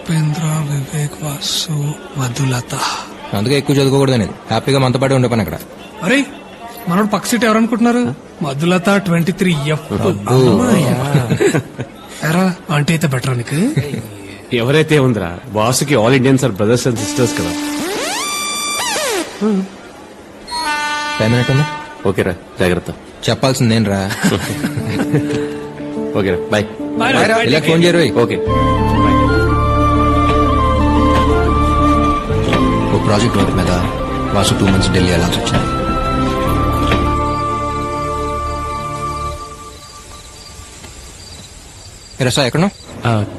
ఉపేంద్ర, వివేక్, వాసు, మధులత. అందుకే ఎక్కువ చదువుకోకూడదు అనేది. హ్యాపీగా మనతో పాటు ఉండే పని అక్కడ. అరే మనోడు పక్క సీట్ ఎవరనుకుంటున్నారు? మధులత 23F. ఎరా ఆంటీ అయితే బెటర్ నీకు. ఎవరైతే ఉందిరా, బాసుకి all Indians are brothers and sisters కదా. టైం మినిట్ ఉందా? ఓకేరా, జాగ్రత్త. చెప్పాల్సింది నేను రా. ఓకేరా, బాయ్. ఇలా ఫోన్ చేయరు. ఓకే. ఓ ప్రాజెక్ట్ వర్క్ మీద వాసు 2 months ఢిల్లీ వెళ్ళాల్సి వచ్చింది. రసా ఎక్కడ?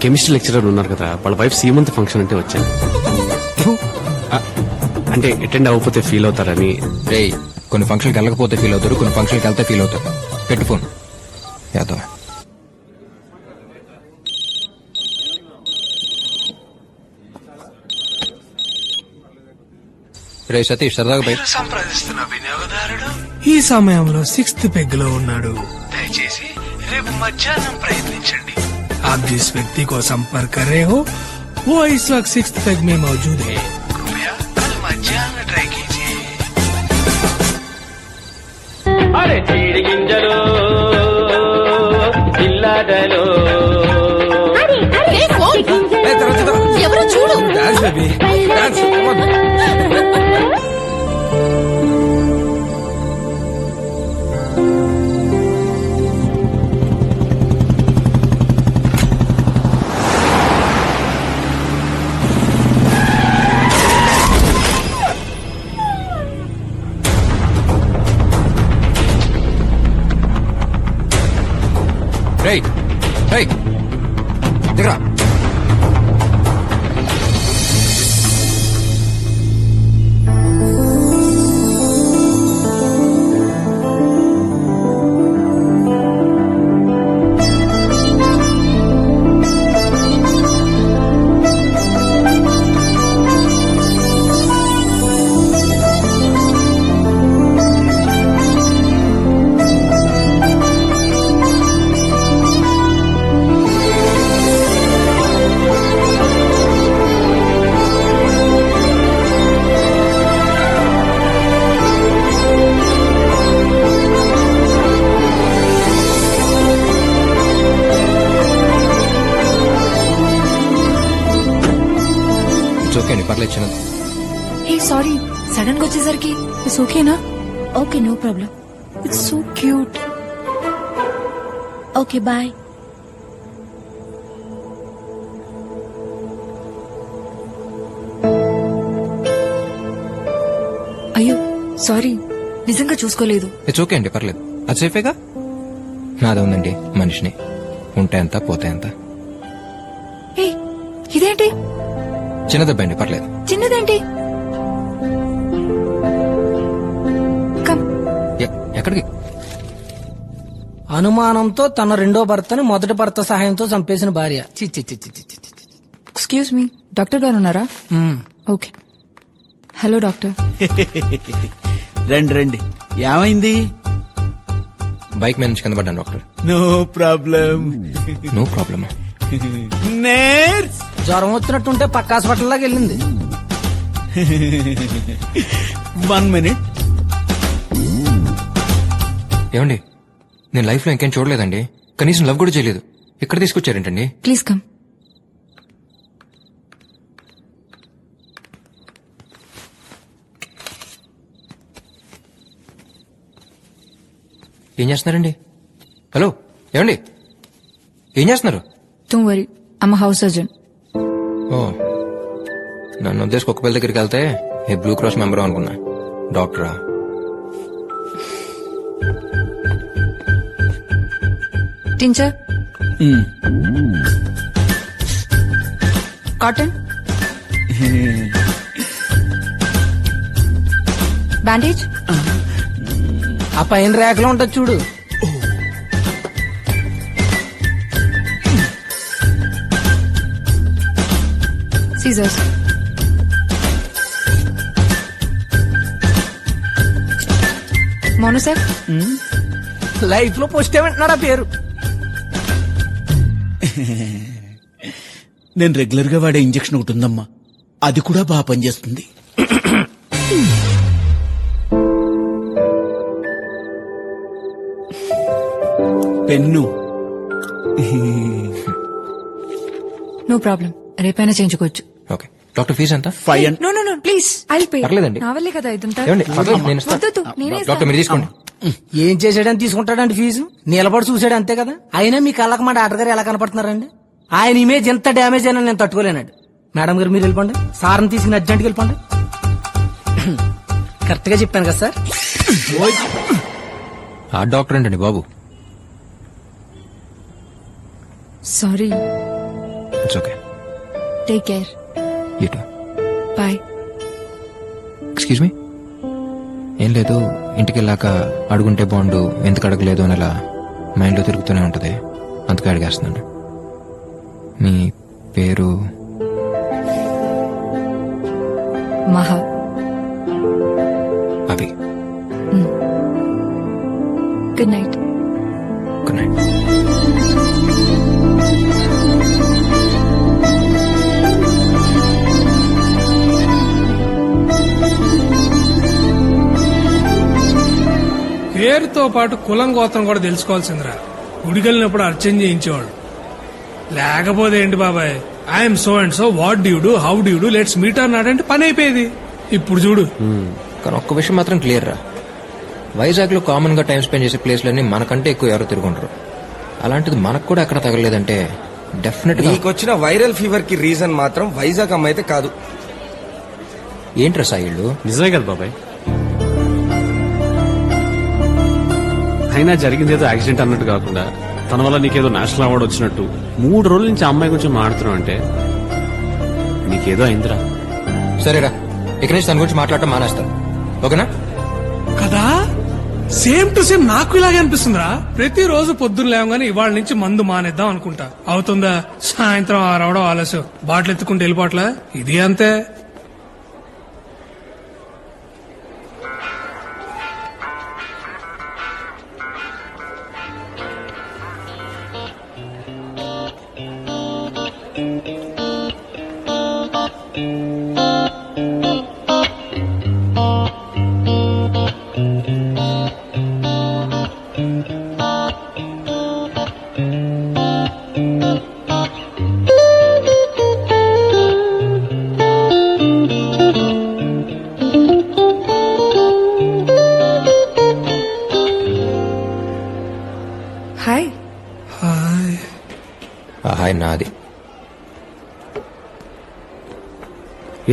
కెమిస్ట్రీ లెక్చరర్ ఉన్నారు కదా, వాళ్ళ వైఫ్ సీమంత్ ఫంక్షన్ అంటే వచ్చాను. అంటే అటెండ్ అవ్వకపోతే ఫీల్ అవుతారని. రే, కొన్ని ఫంక్షన్కి వెళ్ళకపోతే ఫీల్ అవుతారు, కొన్ని ఫంక్షన్కి వెళ్తే ఫీల్ అవుతారు. పెట్టు ఫోన్. యాదవ్ రే సతీష్, సరదాగా బయట సంప్రదిస్తున్న వినియోగదారుడు ఈ సమయంలో 6th పెగ్ లో ఉన్నాడు. దయచేసి రేపు మధ్యాహ్నం ప్రయత్నించండి. आप जिस व्यक्ति को संपर्क कर रहे हो वो इस वक्त 6th पेग में मौजूद है. कृपया कल मध्याह्न ट्राई कीजिए. అరే చీడి గింజలు పిల్లడలు ఎవరో చూడు. రేయ్ రేయ్ దిగరా. ఓకే అండి, పర్లేదు చిన్నది. హే సారీ, సడన్ గా వచ్చేసరికి. ఇట్స్ ఓకేనా? Okay, no problem. It's so cute. Okay bye. అయ్యో సారీ, నిజంగా చూసుకోలేదు. ఇట్స్ ఓకే అండి, పర్లేదు. అది సేఫేగా. నాదే ఉందండి మనిషిని. ఉంటే ఎంత పోతే ఎంత. హే ఇదేంటి? చిన్నదెబ్బ అండి, పర్లేదు. చిన్నదేంటి? కమ్. ఎక్కడికి? అనుమానంతో తన రెండో భర్తని మొదటి భర్త సహాయంతో చంపేసిన భార్య. ఎక్స్క్యూజ్ మీ, డాక్టర్ గారు ఉన్నారా? ఓకే. Hello doctor. రండి రండి, ఏమైంది? బైక్ మీద నుంచి కింద పడ్డాను డాక్టర్. No problem. నో ప్రాబ్లమా? నేర్స్ జ్వరం వచ్చినట్టుంటే పక్క హాస్పిటల్ లాగా వెళ్ళింది. 1 minute. ఏమండి, నేను లైఫ్ లో ఇంకేం చూడలేదండి. కనీసం లవ్ కూడా చేయలేదు. ఇక్కడ తీసుకొచ్చారేంటండి? Please come. ఏం చేస్తున్నారండి? హలో, ఏమండి ఏం చేస్తున్నారు? Don't worry, I'm house surgeon. ఓ, నన్ను ఉద్దేశం కుక్క పిల్ల దగ్గరికి వెళ్తే ఏ బ్లూ క్రాస్ మెంబర్ అనుకున్నా. డాక్టరా? Tincture, cotton, bandage. ఆ పైన రేఖలో ఉంటుంది చూడు. సీజర్స్. మోనోసెఫ్. లైఫ్ లో పోస్ట్ ఏమంటున్నాడు ఆ పేరు. నేను రెగ్యులర్ గా వాడే ఇంజెక్షన్ ఒకటి ఉందమ్మా, అది కూడా బాగా పనిచేస్తుంది. పెన్ను. నో ప్రాబ్లం, రేపైనా చేయించుకోవచ్చు. ఓకే డాక్టర్ ఫీజు ఎంత? 500. No no no please I pay. పర్లేదండి. నా వల్లే కదా ఇదంతా. ఏమండి పర్లేదు, నేను ఇస్తాను. వద్దొద్దు, నేనే డాక్టర్ మీరు తీసుకోండి. ఏం చేసాడని తీసుకుంటాడండి ఫీజు? నిలబడి చూసాడు అంతే కదా. అయినా మీ కళ్ళకి మా డాక్టర్ గారు ఎలా కనపడుతున్నారండి? ఆయన ఇమేజ్ ఎంత డ్యామేజ్ అయినా నేను తట్టుకోలేనండి. మేడం గారు మీరు వెళ్ళిపోండి, సార్ని తీసుకుని అర్జెంట్కి వెళ్ళిపోండి. కరెక్ట్ గా చెప్పాను కదా సార్? ఆ డాక్టర్ ఏంటండి బాబు? Sorry, it's okay. Take care, ఇటు బాయ్. Excuse me. ఏం లేదు, ఇంటికి వెళ్ళాక అడుగుంటే బాగుండు, ఎందుకు అడగలేదు అని అలా మైండ్లో తిరుగుతూనే ఉంటది, అందుకే అడిగేస్తున్నాను. మీ పేరు? Maha. Abhi. Good night. Good night. పేరుతో పాటు కులం గోత్రం కూడా తెలుసుకోవాల్సిందిరా. గుడికెళ్ళినప్పుడు అర్చన చేయించేవాడు. లేకపోతే ఏంటి బాబాయ్, I'm so and so, what due do, how due do, let's meet అన్నాడంటే పని అయిపోయేది. ఇప్పుడు చూడు. కానీ ఒక్క విషయం మాత్రం క్లియర్ రా, వైజాగ్ లో కామన్ గా టైం స్పెండ్ చేసే ప్లేస్లన్నీ మనకంటే ఎక్కువ ఎవరు తిరుగుంటారు. అలాంటిది మనకు కూడా ఎక్కడ తగలేదంటే డెఫినెట్ గా. నీకొచ్చిన వైరల్ ఫీవర్ కి రీజన్ మాత్రం వైజాగ్ అమ్మాయి అయితే కాదు. ఏంట్రా సాయిళ్ళు? నిజమే కదా బాబాయ్. అయినా జరిగింది ఏదో యాక్సిడెంట్ అన్నట్టు కాకుండా తన వల్ల నీకేదో నేషనల్ అవార్డు వచ్చినట్టు 3 రోజుల నుంచి ఆ అమ్మాయి గురించి మాట్లాడుతున్నావు అంటే నీకేదో అయిందిరా. సరేరా, ఇక నుంచి తన గురించి మాట్లాడటం మానేస్తాను, ఓకేనా? కదా, సేమ్ టు సేమ్ నాకు ఇలాగే అనిపిస్తుందిరా. ప్రతిరోజు పొద్దున్న లేవగానే ఇవాళ నుంచి మందు మానేద్దాం అనుకుంటా. అవుతుందా? సాయంత్రం రావడం ఆలస్యం, బాటిల్ ఎత్తుకుంటూ వెళ్ళిపోవట్లా. ఇది అంతే. హాయ్. హాయ్. హాయ్ నాది.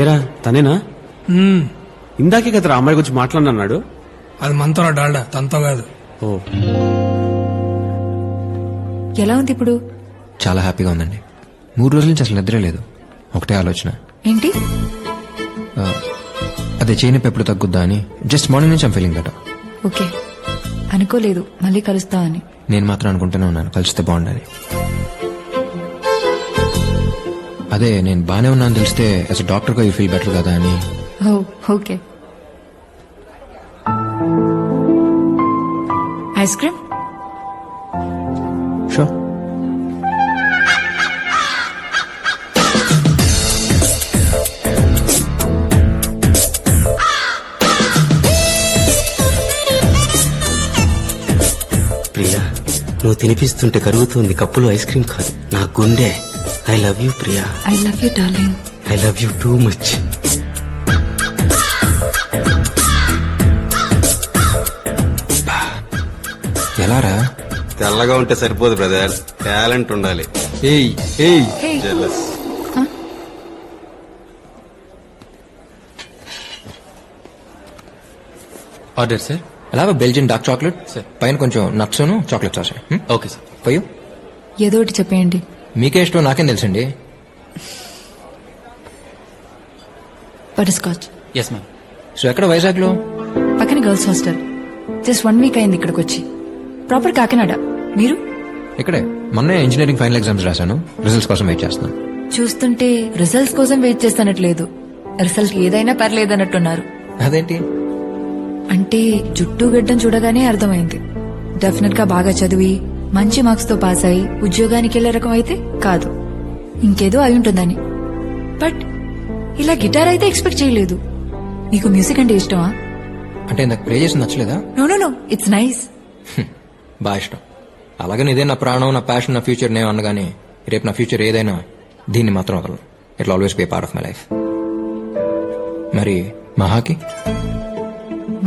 ఏరా తనేనా? ఇందాకే కదా అమ్మాయి గురించి మాట్లాడినాడు. అది మనతో డాల్డా, తనతో కాదు. ఓ, ఎలా ఉంది ఇప్పుడు? చాలా హ్యాపీగా ఉందండి. 3 రోజుల నుంచి అసలు నిద్రే లేదు, ఒకటే ఆలోచన. ఏంటి? అదే చేయనొప్పి ఎప్పుడు తగ్గుద్దా అని. జస్ట్ మార్నింగ్ నుంచి ఐమ్ ఫీలింగ్ బెటర్. ఓకే, అనుకోలేదు మళ్ళీ కలుస్తామని. నేను మాత్రం అనుకుంటూనే ఉన్నాను కలిస్తే బాగుండని. అదే నేను బానే ఉన్నాను తెలిస్తే యాజ్ అ డాక్టర్ గా యూ ఫీల్ బెటర్ కదా అని. ఓ okay. Ice cream? Sure. Priya, నువ్వు తినిపిస్తుంటే కరుగుతుంది కప్పులో ఐస్ క్రీమ్ కాదు, నా గుండె. I love you Priya. I love you darling. I love you too much. ఎలారా? తెల్లగా ఉంటే సరిపోదు బ్రదర్, టాలెంట్ ఉండాలి. ఏయ్ ఏయ్ Hey. జెలస్. Order sir. అలాగే బెల్జియన్ డార్క్ చాక్లెట్ సార్, పైన కొంచెం nuts chocolate sauce. Okay sir. పోయు ఏదో ఒకటి చెప్పేయండి. మీకే ఇష్టం నాకేం తెలుసండి. Butterscotch. Yes ma'am. So ఎక్కడ వైజాగ్ లో? పక్కన గర్ల్స్ హాస్టల్. జస్ట్ 1 వీక్ అయింది ఇక్కడికి వచ్చి. ప్రాపర్ కాకినాడ. మీరు? ఇక్కడే మొన్నే ఇంజనీరింగ్ ఫైనల్ ఎగ్జామ్స్ రాశాను, రిజల్ట్స్ కోసం వెయిట్ చేస్తున్నాను. చూస్తుంటే రిజల్ట్స్ కోసం వెయిట్ చేస్తానట్లేదు, రిజల్ట్ ఏదైనా పర్లేదన్నట్టున్నారు. అదేంటి? అంటే జుట్టు గడ్డం చూడగానే అర్థమైంది. డెఫినెట్ గా బాగా చదివి మంచి మార్క్స్ తో పాస్ అయి ఉద్యోగానికి వెళ్లే రకం అయితే కాదు. ఇంకేదో అయి ఉంటుందని. బట్ ఇలా గిటార్ అయితే ఎక్స్పెక్ట్ చేయలేదు. నీకు మ్యూజిక్ అంటే ఇష్టమా? అంటే ఇందాక ప్లే చేసి నచ్చలేదా? No no no, it's nice. బాగా ఇష్టం. అలాగని ఇదే నా ప్రాణం, నా ప్యాషన్, నా ఫ్యూచర్ నేను అనగానే రేపు నా ఫ్యూచర్ ఏదైనా దీన్ని మాత్రం వదలను. It always be part of my life. మరి మహాకి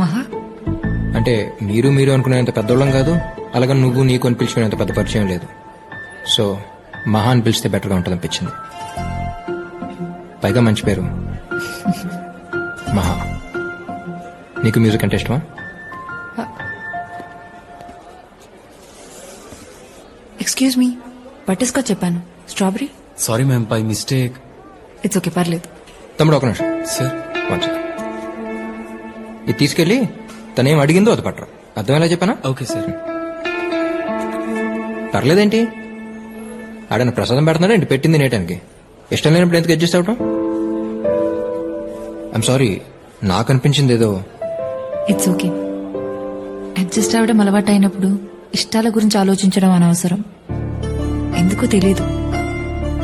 మహా అంటే మీరు అనుకునేంత పెద్దోళ్ళం కాదు, అలాగని నువ్వు నీకు అని పిలుచుకునేంత పెద్ద పరిచయం లేదు. సో మహా అని పిలిస్తే బెటర్గా ఉంటుంది అనిపించింది. పైగా మంచి పేరు మహా. నీకు మ్యూజిక్ అంటే ఇష్టమా? ఎక్స్క్యూజ్ మీ, బటర్స్కాచ్ చెప్పాను. Strawberry? Sorry ma'am, by mistake. It's okay, పర్లేదు. తమ్ముడు ఒక నిమిషం సార్, ఇది తీసుకెళ్ళి తనేం అడిగిందో అది పట్టరా. అర్థమేలా చెప్పానా? Okay sir. పర్లేదేంటి, ఆడన ప్రసాదం పెడుతున్నాడా ఏంటి పెట్టింది నేటానికి? ఇష్టం లేనప్పుడు ఎందుకు అడ్జస్ట్ అవటం? ఐఎమ్ సారీ, నాకు అనిపించింది ఏదో. It's okay. అడ్జస్ట్ అవ్వడం అలవాటు అయినప్పుడు ఇష్టాల గురించి ఆలోచించడం అనవసరం. ఎందుకో తెలియదు,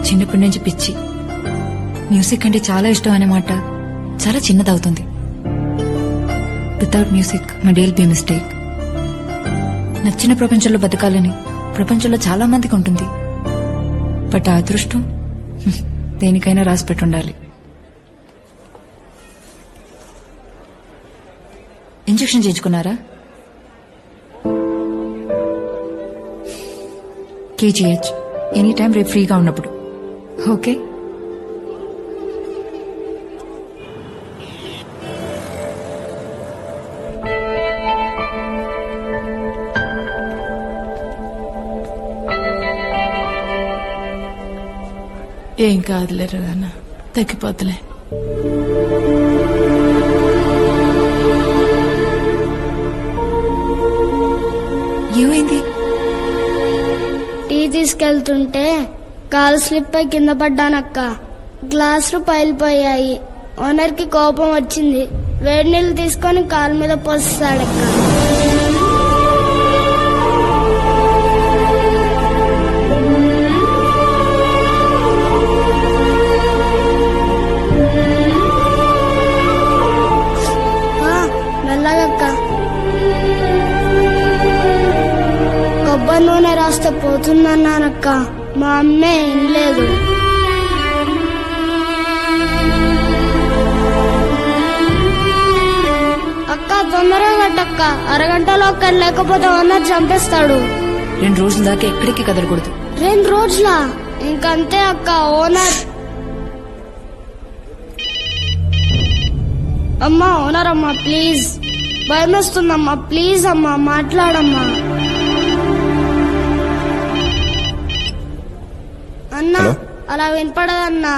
చిన్నప్పటి నుంచి పిచ్చి. మ్యూజిక్ అంటే చాలా ఇష్టం అనే మాట చాలా చిన్నదవుతుంది. Without music my day will be mistake. నచ్చిన ప్రపంచంలో బతకాలని ప్రపంచంలో చాలా మందికి ఉంటుంది. బట్ ఆ అదృష్టం దేనికైనా రాసి పెట్టుండాలి. ఇంజెక్షన్ చేయించుకున్నారా? కేజీహెచ్ ఎనీ టైం, రేపు ఫ్రీగా ఉన్నప్పుడు. ఓకే. ఏం కాదులేరు అన్న, తగ్గిపోతులే. ఏమైంది? టీ తీసుకెళ్తుంటే కాలు స్లిప్ అయి కింద పడ్డానక్క. గ్లాసులు పైలిపోయాయి. ఓనర్ కి కోపం వచ్చింది. వేడి నీళ్ళు తీసుకొని కాలు మీద పోస్తాడక్క. మెల్లగక్క. కొబ్బరి నూనె రాస్తే పోతుందన్నానక్క. మా అమ్మే వినలేదు. అక్క తొందరగా కట్టక్క, అరగంటలో ఒక్కడు లేకపోతే ఓనర్ చంపేస్తాడు. 2 రోజుల దాకా ఎక్కడికి కదలకూడదు. 2 రోజులా? ఇంకంతే అక్క. ఓనర్ అమ్మా, ఓనర్ అమ్మా ప్లీజ్, భయమేస్తుందమ్మా ప్లీజ్ అమ్మా, మాట్లాడమ్మా. అన్నా అలా వినపడదన్నా,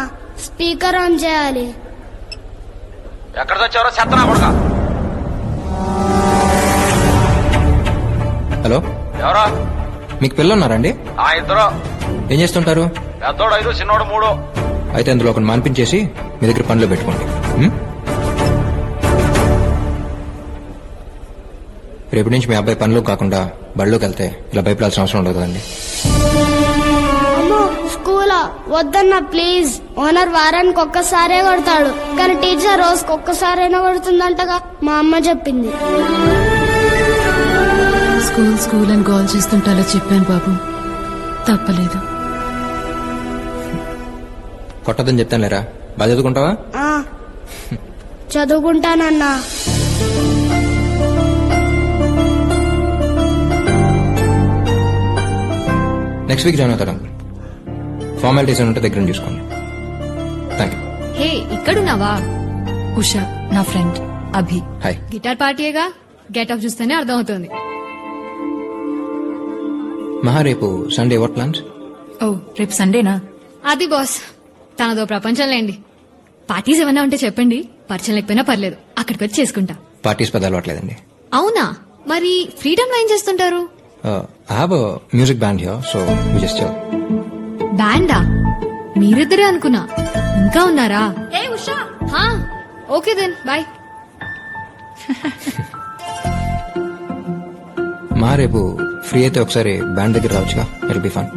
స్పీకర్ ఆన్ చేయాలి. ఎక్కడ తెచ్చారో చెత్తనా కొడుక. హలో, ఎవరా? మీకు పిల్లలున్నారండి? ఆ ఇద్దరు. ఏం చేస్తుంటారు? పెద్దోడు 5, చిన్నోడు 3. అయితే అందులో ఒకటి మాన్పించేసి మీ దగ్గర పనిలో పెట్టుకోండి. రేపటి నుంచి మీ అబ్బాయి పనిలో కాకుండా బడిలోకి వెళ్తే ఇలా భయపడాల్సిన అవసరం ఉండదు కదండి. అమ్మో, స్కూలా? వద్దన్నా ప్లీజ్. ఓనర్ వారానికి ఒక్కసారే కొడతాడు, కానీ టీచర్ రోజుకి ఒక్కసారైనా కొడుతుందంటగా మా అమ్మ చెప్పింది. స్కూల్ అని గోల్ చేస్తుంటే అలా చెప్పాను బాబు, తప్పలేదు. కొట్టదని చెప్తాను లేరా, బాగా చదువుకుంటావా? చదువుకుంటానన్నా. నెక్స్ట్ వీక్ జాయిన్ అవుతాడు. ఫార్మాలిటీస్ ఉంటే దగ్గర చూసుకోండి. Thank you. హే, ఇక్కడున్నావా? ఉషా నా ఫ్రెండ్. అభి. హాయ్. గిటార్ పార్టీగా గెట్ ఆఫ్ చూస్తేనే అర్థం అవుతుంది. మహా, రేపు సండే వాట్ ప్లాన్స్? ఓ, రేపు సండేనా? అది బాస్, తనదో ప్రపంచం లేండి. పార్టీస్ ఏమన్నా ఉంటే చెప్పండి, పరిచయం లేకపోయినా పర్లేదు, అక్కడికి వచ్చి చేసుకుంటా. పార్టీస్ పెద్ద అలవాట్లేదండి. అవునా? మరి ఫ్రీడమ్ లో ఏం చేస్తుంటారు? I have a music band here, so we just chill. బ్యాండా? మీరిద్దరే అనుకున్నా, ఇంకా ఉన్నారా? ఏ ఉషా. Okay then, bye. మా రేపు ఫ్రీ అయితే ఒకసారి బ్యాండ్ దగ్గర రావచ్చుగా, it be fun.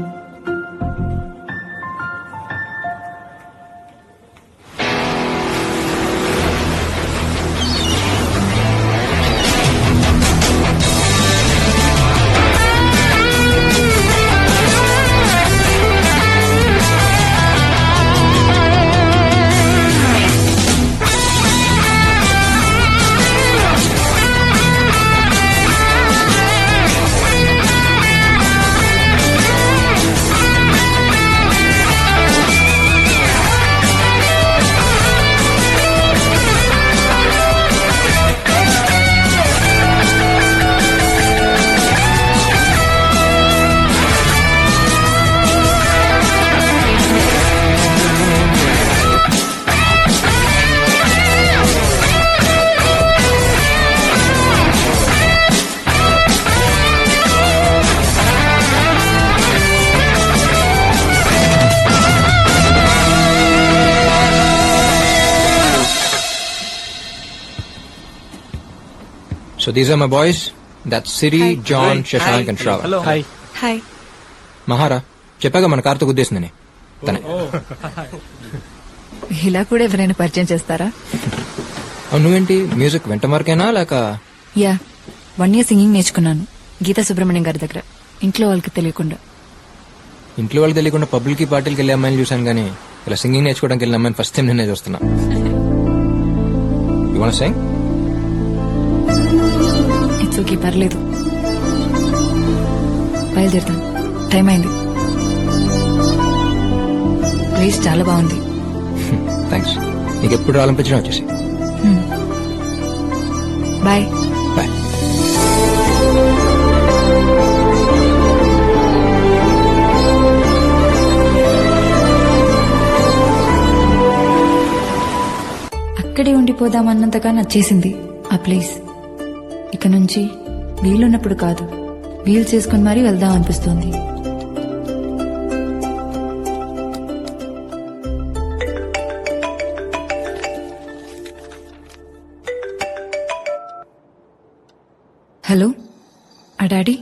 So these are my boys. That's Siri, John, Shashank and Shravan. Hi. Hi. మహారా చెప్పాక మన కార్తో గుద్దేసిందని తనే. ఇలా కూడా ఎవరైనా పరిచయం చేస్తారా? అవును, నువ్వేంటి మ్యూజిక్ వెంట మార్కేనా లేక? యా, 1 year సింగింగ్ నేర్చుకున్నాను గీతా సుబ్రహ్మణ్యం గారి దగ్గర, ఇంట్లో వాళ్ళకి తెలియకుండా. ఇంట్లో వాళ్ళకి తెలియకుండా పబ్లిక్ పార్టీలకి వెళ్ళే అమ్మాయిని చూశాను కానీ ఇలా సింగింగ్ నేర్చుకోవడానికి వెళ్ళిన అమ్మాయిని ఫస్ట్ టైం నిన్నే చూస్తున్నా. You want to sing? It's okay, పర్లేదు. బయలుదేరుతాను, టైం అయింది. ప్లేస్ చాలా బాగుంది. థ్యాంక్స్. నీకు ఎప్పుడు రావాలనిపించినా వచ్చేసి. బాయ్. బాయ్. అక్కడే ఉండిపోదామన్నంతగా నచ్చేసింది ఆ ప్లేస్. ఇక నుంచి వీలున్నప్పుడు కాదు, వీలు చేసుకుని మరీ వెళ్దాం అనిపిస్తోంది. హలో, ఆ డాడీ